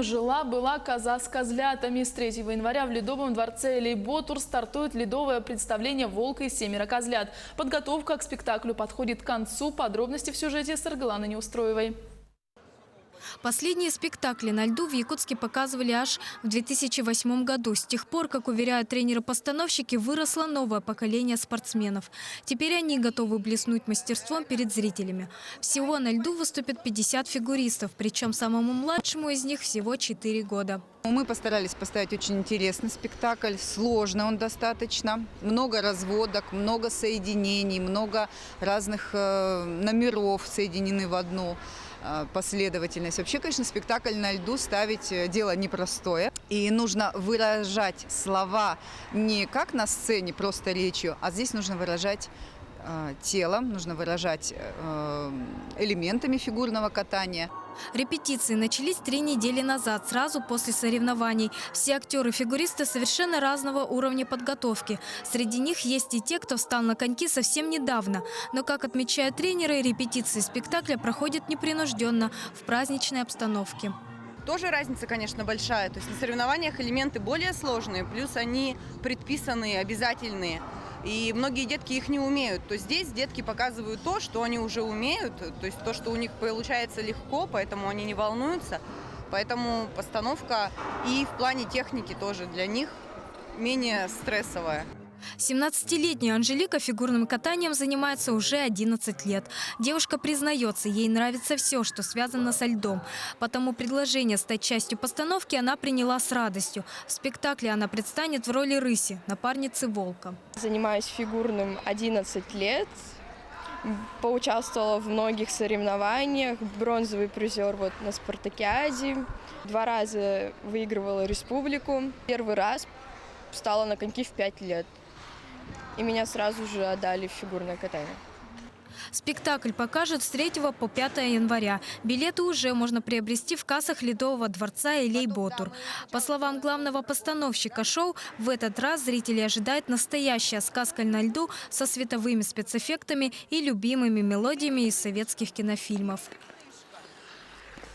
фильмом «Жила-была коза с козлятами». С 3 января в Ледовом дворце Элейботур стартует ледовое представление «Волк и семеро козлят». Подготовка к спектаклю подходит к концу. Подробности в сюжете с Аргаланой Неустроевой. Последние спектакли на льду в Якутске показывали аж в 2008 году. С тех пор, как уверяют тренеры-постановщики, выросло новое поколение спортсменов. Теперь они готовы блеснуть мастерством перед зрителями. Всего на льду выступят 50 фигуристов, причем самому младшему из них всего 4 года. Мы постарались поставить очень интересный спектакль, сложный он достаточно. Много разводок, много соединений, много разных номеров соединены в одну последовательность. Вообще, конечно, спектакль на льду ставить дело непростое. И нужно выражать слова не как на сцене, просто речью, а здесь нужно выражать телом, нужно выражать элементами фигурного катания. Репетиции начались 3 недели назад, сразу после соревнований. Все актеры-фигуристы совершенно разного уровня подготовки. Среди них есть и те, кто встал на коньки совсем недавно. Но, как отмечают тренеры, репетиции спектакля проходят непринужденно, в праздничной обстановке. Тоже разница, конечно, большая. То есть на соревнованиях элементы более сложные, плюс они предписанные, обязательные. И многие детки их не умеют. То здесь детки показывают то, что они уже умеют, то есть то, что у них получается легко, поэтому они не волнуются. Поэтому постановка и в плане техники тоже для них менее стрессовая. 17-летняя Анжелика фигурным катанием занимается уже 11 лет. Девушка признается, ей нравится все, что связано со льдом. Потому предложение стать частью постановки она приняла с радостью. В спектакле она предстанет в роли рыси, напарницы волка. Занимаюсь фигурным 11 лет. Поучаствовала в многих соревнованиях. Бронзовый призер на спартакиаде. 2 раза выигрывала республику. Первый раз встала на коньки в 5 лет. И меня сразу же отдали в фигурное катание. Спектакль покажут с 3 по 5 января. Билеты уже можно приобрести в кассах Ледового дворца Элейботур. По словам главного постановщика шоу, в этот раз зрители ожидают настоящая сказка на льду со световыми спецэффектами и любимыми мелодиями из советских кинофильмов.